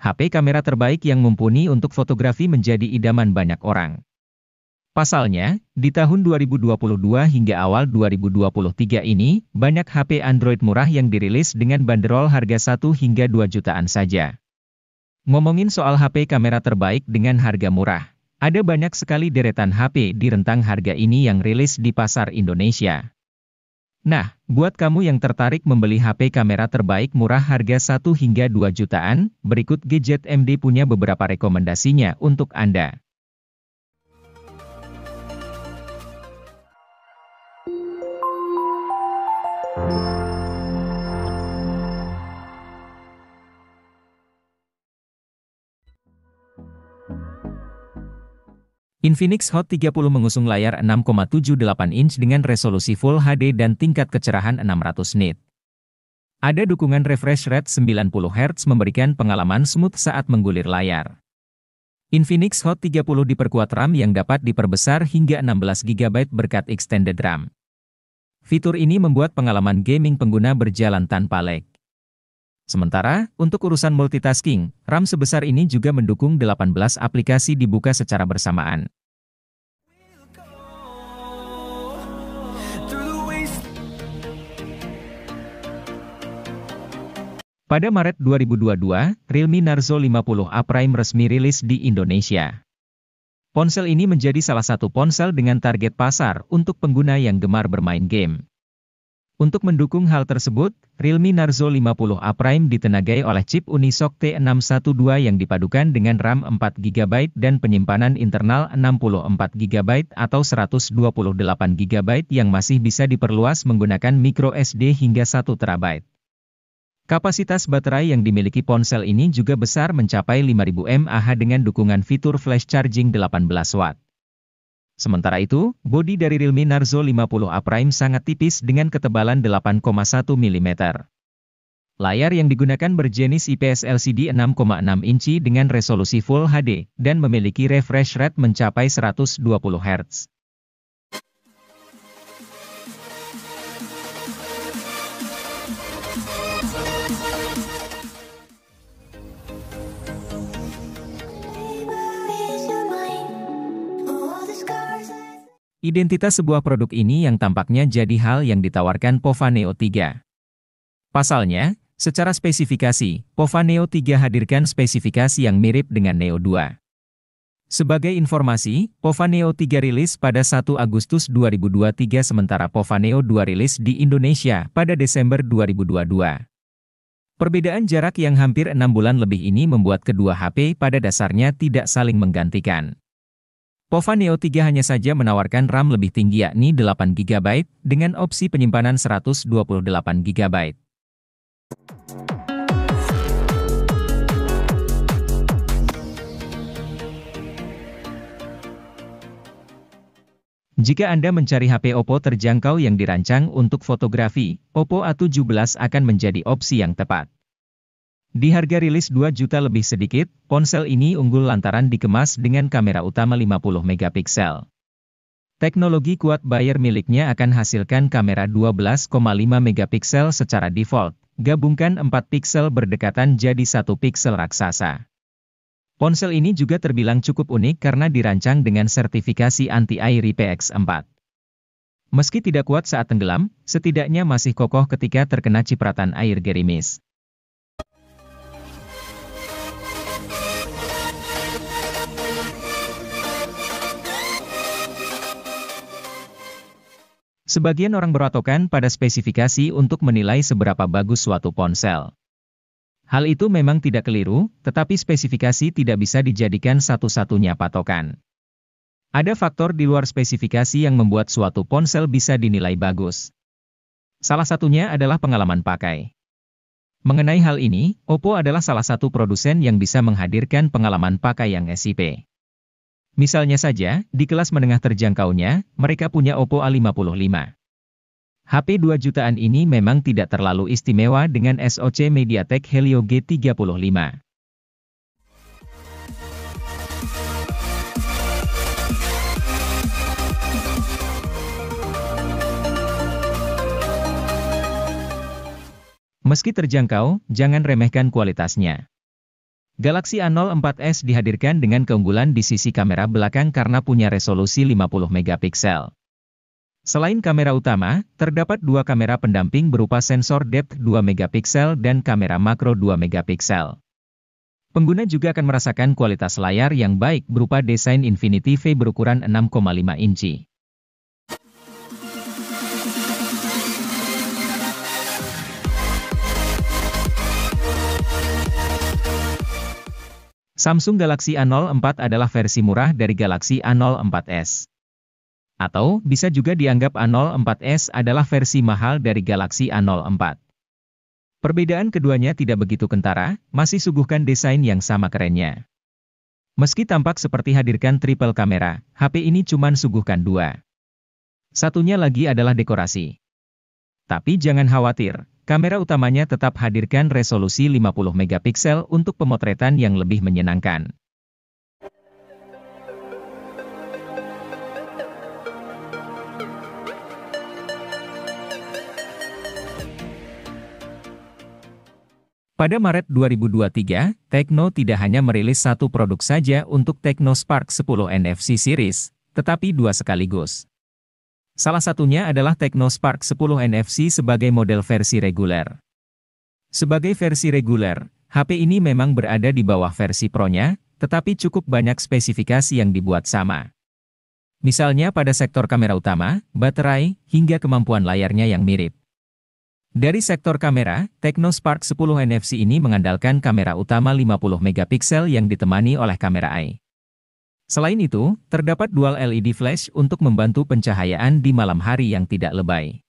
HP kamera terbaik yang mumpuni untuk fotografi menjadi idaman banyak orang. Pasalnya, di tahun 2022 hingga awal 2023 ini, banyak HP Android murah yang dirilis dengan banderol harga 1 hingga 2 jutaan saja. Ngomongin soal HP kamera terbaik dengan harga murah, ada banyak sekali deretan HP di rentang harga ini yang rilis di pasar Indonesia. Nah, buat kamu yang tertarik membeli HP kamera terbaik murah harga 1 hingga 2 jutaan, berikut Gadget MD punya beberapa rekomendasinya untuk Anda. Infinix Hot 30 mengusung layar 6,78 inch dengan resolusi Full HD dan tingkat kecerahan 600 nit. Ada dukungan refresh rate 90 Hz memberikan pengalaman smooth saat menggulir layar. Infinix Hot 30 diperkuat RAM yang dapat diperbesar hingga 16 GB berkat extended RAM. Fitur ini membuat pengalaman gaming pengguna berjalan tanpa lag. Sementara, untuk urusan multitasking, RAM sebesar ini juga mendukung 18 aplikasi dibuka secara bersamaan. Pada Maret 2022, Realme Narzo 50A Prime resmi rilis di Indonesia. Ponsel ini menjadi salah satu ponsel dengan target pasar untuk pengguna yang gemar bermain game. Untuk mendukung hal tersebut, Realme Narzo 50A Prime ditenagai oleh chip Unisoc T612 yang dipadukan dengan RAM 4 GB dan penyimpanan internal 64 GB atau 128 GB yang masih bisa diperluas menggunakan microSD hingga 1 TB. Kapasitas baterai yang dimiliki ponsel ini juga besar mencapai 5000 mAh dengan dukungan fitur flash charging 18 Watt. Sementara itu, bodi dari Realme Narzo 50A Prime sangat tipis dengan ketebalan 8,1 mm. Layar yang digunakan berjenis IPS LCD 6,6 inci dengan resolusi Full HD, dan memiliki refresh rate mencapai 120 Hz. Identitas sebuah produk ini yang tampaknya jadi hal yang ditawarkan Pofa Neo 3. Pasalnya, secara spesifikasi, Pofa Neo 3 hadirkan spesifikasi yang mirip dengan Neo 2. Sebagai informasi, Pofa Neo 3 rilis pada 1 Agustus 2023 sementara Pofa Neo 2 rilis di Indonesia pada Desember 2022. Perbedaan jarak yang hampir 6 bulan lebih ini membuat kedua HP pada dasarnya tidak saling menggantikan. Pofa Neo 3 hanya saja menawarkan RAM lebih tinggi yakni 8 GB, dengan opsi penyimpanan 128 GB. Jika Anda mencari HP Oppo terjangkau yang dirancang untuk fotografi, Oppo A17 akan menjadi opsi yang tepat. Di harga rilis 2 juta lebih sedikit, ponsel ini unggul lantaran dikemas dengan kamera utama 50 megapiksel. Teknologi quad Bayer miliknya akan hasilkan kamera 12,5 megapiksel secara default, gabungkan 4 piksel berdekatan jadi 1 piksel raksasa. Ponsel ini juga terbilang cukup unik karena dirancang dengan sertifikasi anti-air IPX4. Meski tidak kuat saat tenggelam, setidaknya masih kokoh ketika terkena cipratan air gerimis. Sebagian orang berpatokan pada spesifikasi untuk menilai seberapa bagus suatu ponsel. Hal itu memang tidak keliru, tetapi spesifikasi tidak bisa dijadikan satu-satunya patokan. Ada faktor di luar spesifikasi yang membuat suatu ponsel bisa dinilai bagus. Salah satunya adalah pengalaman pakai. Mengenai hal ini, Oppo adalah salah satu produsen yang bisa menghadirkan pengalaman pakai yang SIP. Misalnya saja, di kelas menengah terjangkaunya, mereka punya Oppo A55. HP 2 jutaan ini memang tidak terlalu istimewa dengan SoC MediaTek Helio G35. Meski terjangkau, jangan remehkan kualitasnya. Galaxy A04s dihadirkan dengan keunggulan di sisi kamera belakang karena punya resolusi 50 megapiksel. Selain kamera utama, terdapat dua kamera pendamping berupa sensor depth 2 megapiksel dan kamera makro 2 megapiksel. Pengguna juga akan merasakan kualitas layar yang baik berupa desain Infinity V berukuran 6,5 inci. Samsung Galaxy A04 adalah versi murah dari Galaxy A04s. Atau, bisa juga dianggap A04s adalah versi mahal dari Galaxy A04. Perbedaan keduanya tidak begitu kentara, masih suguhkan desain yang sama kerennya. Meski tampak seperti hadirkan triple kamera, HP ini cuman suguhkan dua. Satunya lagi adalah dekorasi. Tapi jangan khawatir. Kamera utamanya tetap hadirkan resolusi 50 megapiksel untuk pemotretan yang lebih menyenangkan. Pada Maret 2023, Tecno tidak hanya merilis satu produk saja untuk Tecno Spark 10 NFC Series, tetapi dua sekaligus. Salah satunya adalah Tecno Spark 10 NFC sebagai model versi reguler. Sebagai versi reguler, HP ini memang berada di bawah versi Pro-nya, tetapi cukup banyak spesifikasi yang dibuat sama. Misalnya pada sektor kamera utama, baterai, hingga kemampuan layarnya yang mirip. Dari sektor kamera, Tecno Spark 10 NFC ini mengandalkan kamera utama 50 megapiksel yang ditemani oleh kamera AI. Selain itu, terdapat dual LED flash untuk membantu pencahayaan di malam hari yang tidak lebay.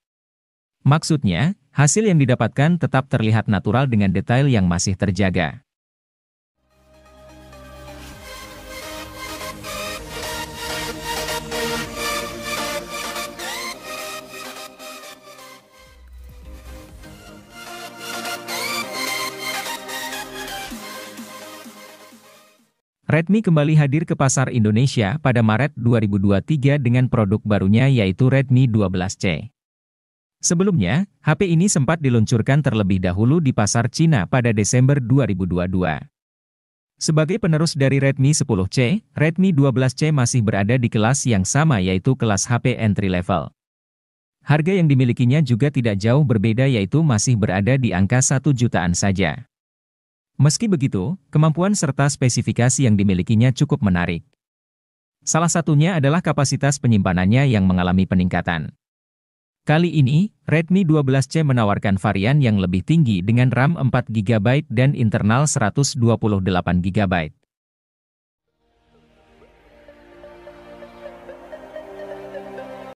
Maksudnya, hasil yang didapatkan tetap terlihat natural dengan detail yang masih terjaga. Redmi kembali hadir ke pasar Indonesia pada Maret 2023 dengan produk barunya yaitu Redmi 12C. Sebelumnya, HP ini sempat diluncurkan terlebih dahulu di pasar Cina pada Desember 2022. Sebagai penerus dari Redmi 10C, Redmi 12C masih berada di kelas yang sama yaitu kelas HP entry level. Harga yang dimilikinya juga tidak jauh berbeda yaitu masih berada di angka 1 jutaan saja. Meski begitu, kemampuan serta spesifikasi yang dimilikinya cukup menarik. Salah satunya adalah kapasitas penyimpanannya yang mengalami peningkatan. Kali ini, Redmi 12C menawarkan varian yang lebih tinggi dengan RAM 4 GB dan internal 128 GB.